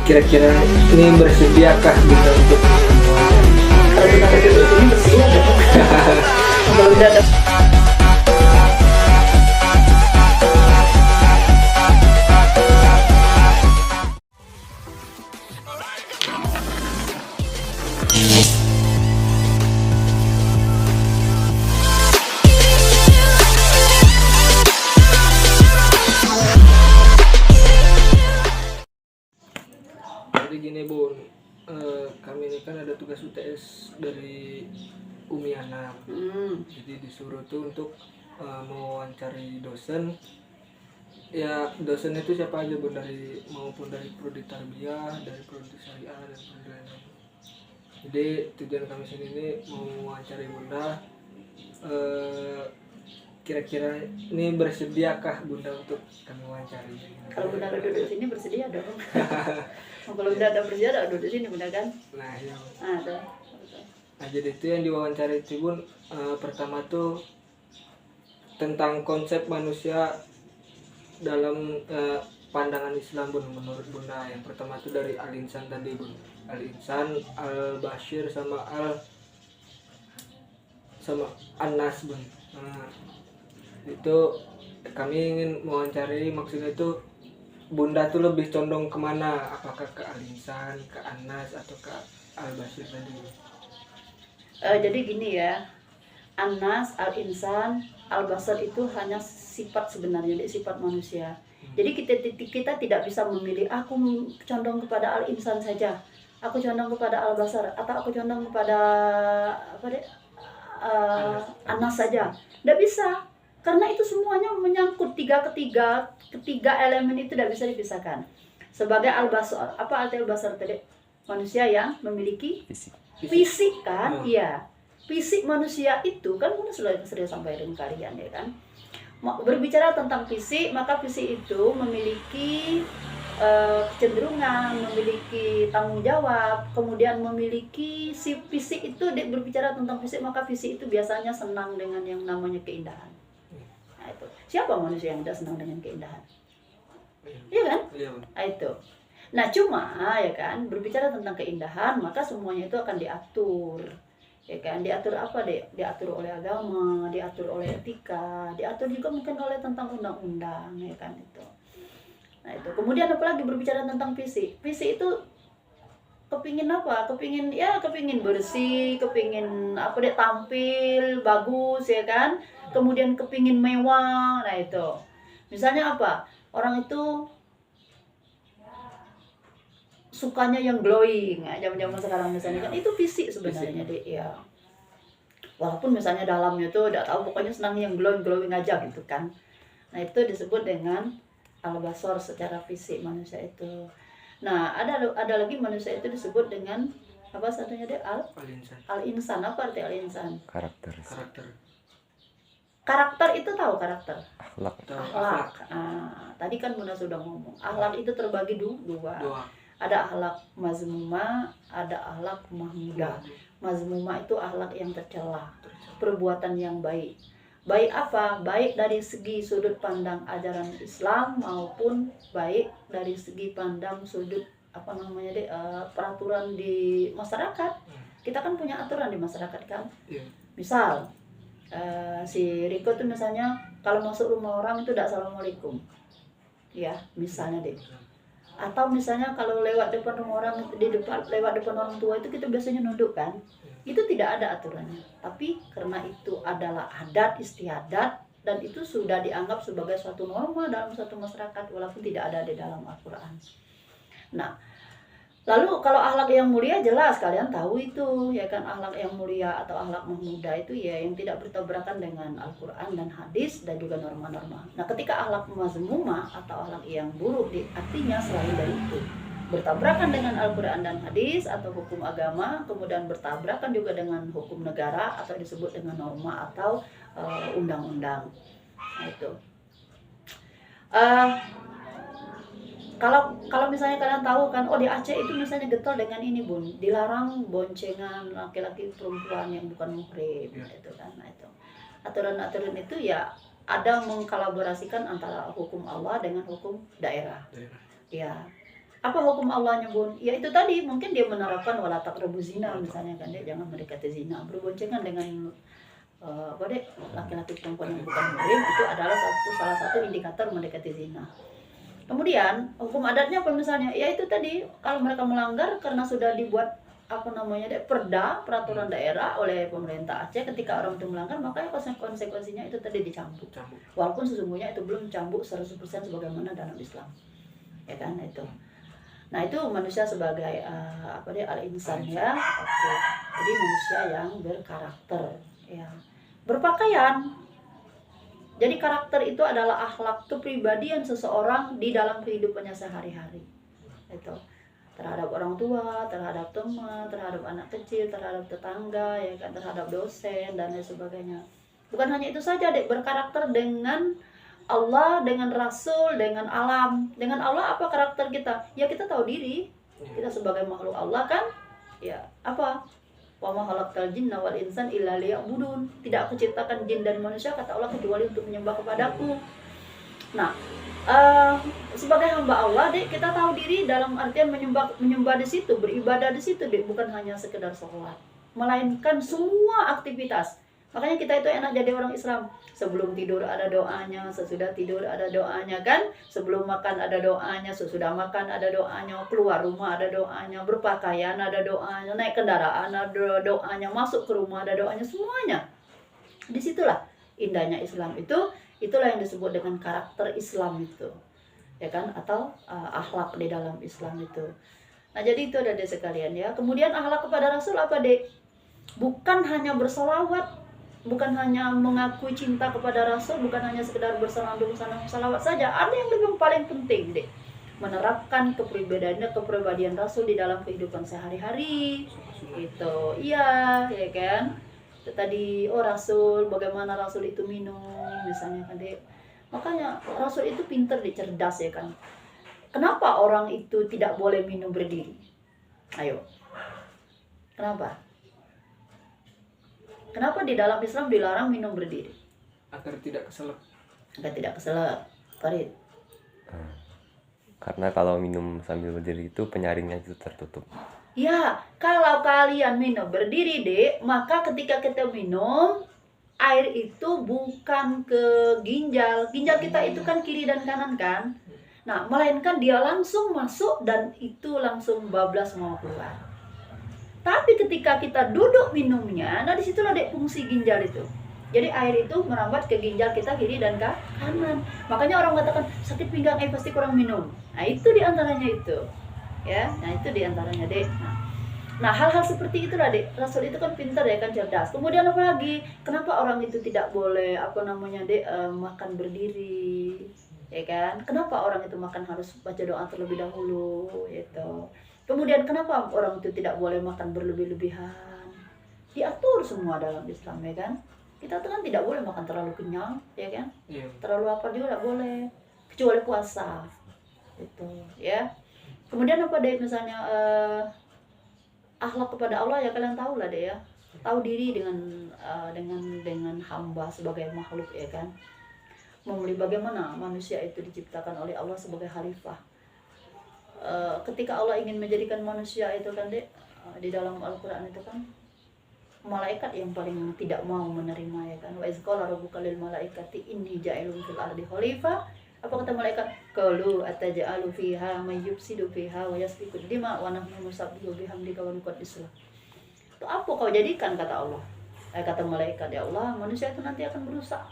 Kira-kira ini bersediakah Bunda untuk Kalau kita kerja di sini bersedia dong. Kalau udah ada Jadi gini Bun, kami ini kan ada tugas UTS dari Umi Anam. Jadi disuruh tuh untuk mewawancari dosen. Ya dosen itu siapa aja Bun, dari maupun dari prodi tarbiyah, dari prodi syariah dan prodi lain-lain. Jadi tujuan kami sini ini mau mewawancari Bunda. Kira-kira ini bersediakah Bunda untuk kami wawancari? kalau Bunda duduk di sini bersedia dong. Kalau Bunda ada bersedia ada duduk di sini Bunda kan? Nah, ya. Ada. Nah, jadi itu yang diwawancari itu Bun, pertama tuh tentang konsep manusia dalam pandangan Islam Bun, menurut Bunda. Yang pertama tuh dari Al-Insan tadi Bun, Al-Insan, Al-Bashir sama An-Nas Bun. Nah, itu kami ingin mewawancari, maksudnya itu Bunda tuh lebih condong kemana, apakah ke Al-Insan, ke An-Nas atau ke Al-Bashir tadi Bun? Jadi gini ya, An-Nas, Al-Insan, Al-Basar itu hanya sifat sebenarnya, sifat manusia. Jadi kita tidak bisa memilih, aku condong kepada Al-Insan saja, aku condong kepada Al-Basar, atau aku condong kepada An-Nas saja. Tidak bisa, karena itu semuanya menyangkut ketiga elemen itu tidak bisa dipisahkan. Sebagai Al-Basar, apa arti Al-Basar tadi? Manusia yang memiliki fisik kan, iya. Fisik manusia itu kan sudah sampaikan kalian ya kan. Berbicara tentang fisik, maka fisik itu memiliki kecenderungan, memiliki tanggung jawab, kemudian memiliki si fisik itu berbicara tentang fisik, maka fisik itu biasanya senang dengan yang namanya keindahan. Nah, itu. Siapa manusia yang tidak senang dengan keindahan? Iya kan? Iya. Nah, itu. Nah, cuma ya kan, berbicara tentang keindahan, maka semuanya itu akan diatur. Ya kan, diatur apa deh? Diatur oleh agama, diatur oleh etika, diatur juga mungkin oleh tentang undang-undang, ya kan itu. Nah, itu. Kemudian apalagi berbicara tentang fisik. Fisik itu kepingin apa? Kepingin bersih, kepingin apa deh, tampil bagus ya kan? Kemudian kepingin mewah. Nah, itu. Misalnya apa? Orang itu sukanya yang glowing, zaman-zaman sekarang misalnya kan itu fisik sebenarnya deh ya. Walaupun misalnya dalamnya tuh udah tahu, pokoknya senang yang glowing aja gitu kan. Nah, itu disebut dengan Al-Basar secara fisik manusia itu. Nah, ada lagi manusia itu disebut dengan apa satunya deh? Al-Insan. Apa arti Al-Insan? Karakter itu tahu karakter? Akhlak. Tadi kan Bunda sudah ngomong. Akhlak itu terbagi dua. Ada akhlak mazmumah, ada akhlak mahmudah. Mazmumah itu akhlak yang tercela, perbuatan yang baik. Baik apa? Baik dari segi sudut pandang ajaran Islam maupun baik dari segi pandang sudut peraturan di masyarakat. Kita kan punya aturan di masyarakat kan. Misal si Riko tuh misalnya kalau masuk rumah orang itu tidak assalamualaikum. Ya, misalnya deh. Atau misalnya kalau lewat depan rumah orang, lewat depan orang tua itu kita biasanya nunduk kan. Itu tidak ada aturannya, tapi karena itu adalah adat istiadat dan itu sudah dianggap sebagai suatu norma dalam suatu masyarakat walaupun tidak ada di dalam Al-Quran. Nah, lalu kalau akhlak yang mulia jelas kalian tahu itu ya kan, akhlak yang mulia atau akhlak mahmudah itu ya yang tidak bertabrakan dengan Al-Quran dan hadis dan juga norma-norma. Nah, ketika akhlak mazmumah atau akhlak yang buruk artinya selain dari itu bertabrakan dengan Al-Quran dan hadis atau hukum agama, kemudian bertabrakan juga dengan hukum negara atau disebut dengan norma atau undang-undang. Nah, itu. Kalau misalnya kalian tahu kan, di Aceh itu misalnya getol dengan ini Bun, dilarang boncengan laki-laki perempuan yang bukan muhrim, itu kan. Nah, itu aturan-aturan itu ya ada mengkolaborasikan antara hukum Allah dengan hukum daerah. Ya, Apa hukum Allahnya, Bun? Ya itu tadi, mungkin dia menerapkan wala taqrabu zina misalnya kan, dia jangan mendekati zina. Berboncengan dengan laki-laki perempuan yang bukan muhrim itu adalah salah satu indikator mendekati zina. Kemudian hukum adatnya apa misalnya? Ya itu tadi, kalau mereka melanggar karena sudah dibuat peraturan daerah oleh pemerintah Aceh, ketika orang itu melanggar makanya konsekuensinya itu tadi dicambuk. Walaupun sesungguhnya itu belum cambuk 100% sebagaimana dalam Islam. Ya kan itu. Nah, itu manusia sebagai al-insan ya. Oke. Jadi manusia yang berkarakter ya. Berpakaian. Jadi karakter itu adalah akhlak, kepribadian seseorang di dalam kehidupannya sehari-hari. Itu terhadap orang tua, terhadap teman, terhadap anak kecil, terhadap tetangga, ya kan, terhadap dosen dan lain sebagainya. Bukan hanya itu saja, Dek, berkarakter dengan Allah, dengan Rasul, dengan alam. Dengan Allah apa karakter kita? Ya kita tahu diri. Kita sebagai makhluk Allah kan, ya apa? Wa ma khalaqtal jinna wal insan illa liya'budun. Tidak aku ciptakan jin dan manusia, kata Allah, kecuali untuk menyembah kepadaku. Nah, sebagai hamba Allah, Dek, kita tahu diri dalam artian menyembah di situ, beribadah di situ, Dek, bukan hanya sekedar sholat, melainkan semua aktivitas. Makanya kita itu enak jadi orang Islam. Sebelum tidur ada doanya, sesudah tidur ada doanya kan, sebelum makan ada doanya, sesudah makan ada doanya, keluar rumah ada doanya, berpakaian ada doanya, naik kendaraan ada doanya, masuk ke rumah ada doanya, semuanya. Disitulah indahnya Islam itu. Itulah yang disebut dengan karakter Islam itu, ya kan, atau akhlak di dalam Islam itu. Nah, jadi itu ada deh sekalian ya. Kemudian akhlak kepada Rasul apa, Dek? Bukan hanya bersolawat, bukan hanya mengakui cinta kepada Rasul, bukan hanya sekedar bersalawat saja. Ada yang lebih paling penting, Dek, menerapkan kepribadian Rasul di dalam kehidupan sehari-hari. Itu, iya, ya kan. Tadi Rasul, bagaimana Rasul itu minum misalnya kan, Dek. Makanya Rasul itu pintar, cerdas ya kan. Kenapa orang itu tidak boleh minum berdiri? Ayo, kenapa di dalam Islam dilarang minum berdiri? Agar tidak keselak. Farid. Karena kalau minum sambil berdiri itu penyaringnya itu tertutup. Ya, kalau kalian minum berdiri, Dek, maka ketika kita minum, air itu bukan ke ginjal. Ginjal kita itu kan kiri dan kanan kan. Nah, melainkan dia langsung masuk dan itu langsung bablas mau keluar. Tapi ketika kita duduk minumnya, nah disitulah, Dek, fungsi ginjal itu. Jadi air itu merambat ke ginjal kita kiri dan kanan. Makanya orang mengatakan sakit pinggang, pasti kurang minum. Nah, itu diantaranya itu. Ya, nah itu diantaranya, Dek. Nah, hal-hal seperti itulah, Dek. Rasul itu kan pintar ya kan, cerdas. Kemudian apa lagi? Kenapa orang itu tidak boleh Dek, makan berdiri, ya kan? Kenapa orang itu makan harus baca doa terlebih dahulu, gitu. Kemudian kenapa orang itu tidak boleh makan berlebih-lebihan? Diatur semua dalam Islam, ya kan? Kita tuh kan tidak boleh makan terlalu kenyang, ya kan? Iya. Terlalu lapar juga tidak boleh, kecuali puasa, gitu, ya. Kemudian apa, Dek, misalnya akhlak kepada Allah, ya kalian tahu lah, Dek, ya. Tahu diri dengan hamba sebagai makhluk, ya kan. Memulai bagaimana manusia itu diciptakan oleh Allah sebagai khalifah. Ketika Allah ingin menjadikan manusia itu kan, Dek, di dalam Al-Qur'an itu kan malaikat yang paling tidak mau menerima, ya kan. Wa iz qala rabbuka lil malaikati inni ja'ilun fil ardi khalifah. Apa kata malaikat? Qalu ataj'alu fiha may yufsidu fiha wa yasfiku dima wa nahnu nusabbihu bihamdika wa nuqaddisu lak. Itu apa kau jadikan, kata Allah. Kata malaikat, ya Allah, manusia itu nanti akan berusak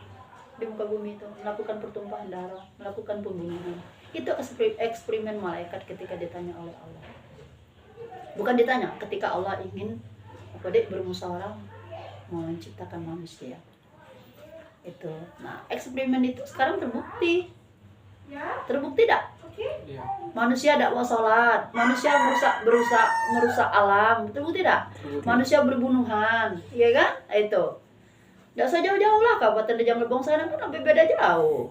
di muka bumi itu, melakukan pertumpahan darah, melakukan pembunuhan. Itu eksperimen malaikat ketika ditanya oleh Allah. Bukan ditanya, ketika Allah ingin bermusyawarah menciptakan manusia. Itu. Nah, eksperimen itu sekarang terbukti. Terbukti tidak? Manusia tidak mau sholat, manusia merusak alam, terbukti tidak? Manusia berbunuhan, ya kan? Itu. Tidak usah jauh-jauh lah, Kabupaten Dejang Lebong sekarang kan sampai beda jauh,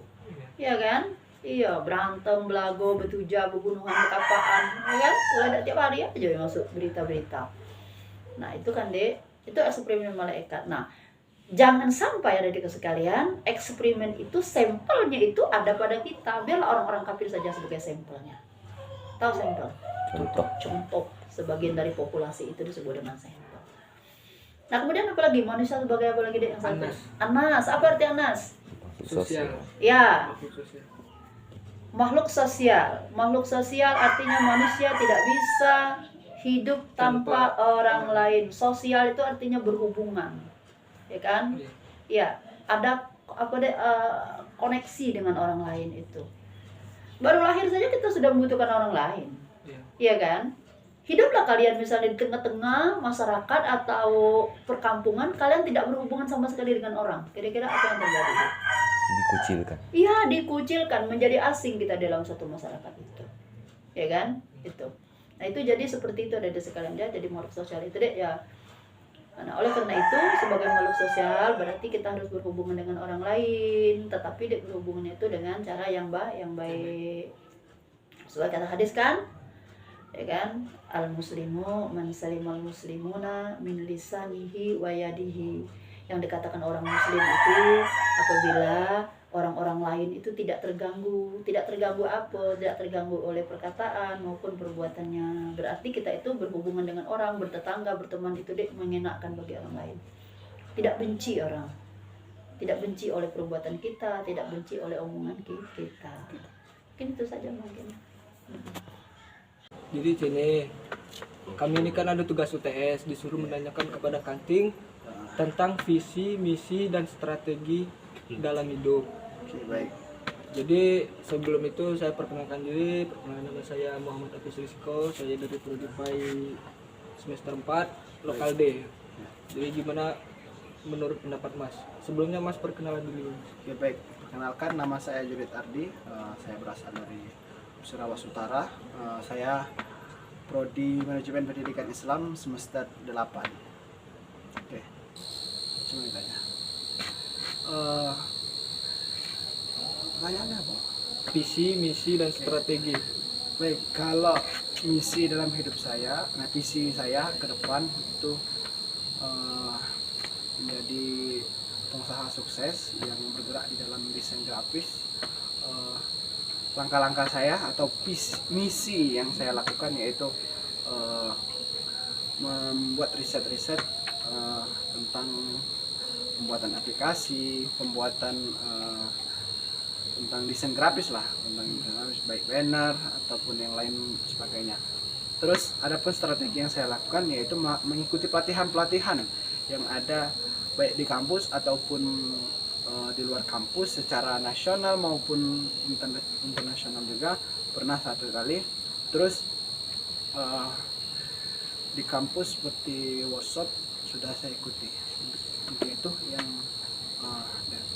ya kan? Iya, berantem, belago, betuja, berbunuhan, berkapaan, ya kan? Udah tiap hari aja yang masuk berita-berita. Nah, itu kan, Dek, itu eksperimen malaikat. Nah, jangan sampai ada di sekalian, eksperimen itu sampelnya itu ada pada kita. Biarlah orang-orang kafir saja sebagai sampelnya. Tahu sampel? Contoh. Contoh. Sebagian dari populasi itu disebut dengan sampel. Nah kemudian apa lagi? Manusia sebagai apa lagi deh yang satu? Anas. Anas. Apa arti anas? Sosial. Ya, Makhluk sosial. makhluk sosial. Makhluk sosial artinya manusia tidak bisa hidup tanpa orang lain. Sosial itu artinya berhubungan, ya kan? Iya. Ya, ada apa deh koneksi dengan orang lain itu. Baru lahir saja kita sudah membutuhkan orang lain, Iya. iya kan? Hiduplah kalian misalnya di tengah-tengah masyarakat atau perkampungan, kalian tidak berhubungan sama sekali dengan orang. Kira-kira apa yang terjadi? Dikucilkan. Iya, dikucilkan, menjadi asing kita dalam satu masyarakat itu, ya kan? Itu. Nah itu jadi seperti itu ada di sekalian dia jadi makhluk sosial itu deh ya. Nah oleh karena itu sebagai makhluk sosial berarti kita harus berhubungan dengan orang lain, tetapi berhubungannya itu dengan cara yang baik. Sesuai kata hadis kan, ya kan? Al muslimu man salimal muslimuna min lisanihi wa yadihi. Yang dikatakan orang muslim itu apabila orang-orang lain itu tidak terganggu apa? Tidak terganggu oleh perkataan maupun perbuatannya. Berarti kita itu berhubungan dengan orang, bertetangga, berteman itu deh mengenakan bagi orang lain. Tidak benci orang. Tidak benci oleh perbuatan kita, tidak benci oleh omongan kita. Mungkin itu saja mungkin. Jadi sini kami ini kan ada tugas UTS, disuruh menanyakan kepada Kanting tentang visi, misi dan strategi dalam hidup. Oke, baik. Jadi sebelum itu saya perkenalkan diri, nama saya Muhammad Hafiz Rizko, saya dari Prodi PAI semester 4 lokal D. Jadi gimana menurut pendapat Mas? Sebelumnya Mas perkenalan dulu. Oke, baik. Perkenalkan, nama saya Jurid Ardi. Saya berasal dari Surawas Utara. Saya Prodi Manajemen Pendidikan Islam semester 8. Oke. Cuma ditanya. Pertanyaannya apa? Visi, misi dan strategi. Baik, kalau misi dalam hidup saya, nah visi saya ke depan itu menjadi pengusaha sukses yang bergerak di dalam desain grafis. Langkah-langkah saya atau misi yang saya lakukan yaitu membuat riset-riset tentang pembuatan aplikasi, pembuatan tentang desain grafis lah, tentang desain grafis baik banner ataupun yang lain sebagainya. Terus ada pun strategi yang saya lakukan yaitu mengikuti pelatihan-pelatihan yang ada baik di kampus ataupun di luar kampus secara nasional maupun internasional juga pernah satu kali. Terus di kampus seperti workshop sudah saya ikuti. Mungkin itu yang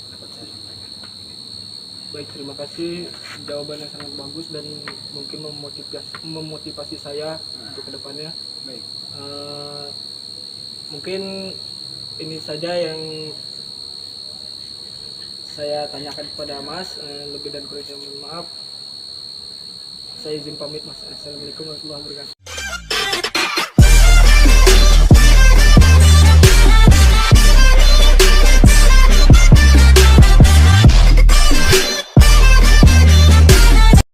dapat saya sampaikan. Baik, terima kasih, jawabannya sangat bagus dan mungkin memotivasi saya untuk kedepannya. Baik. Mungkin ini saja yang saya tanyakan kepada Mas. Lebih dan kurangnya mohon maaf. Saya izin pamit Mas. Assalamualaikum warahmatullahi wabarakatuh.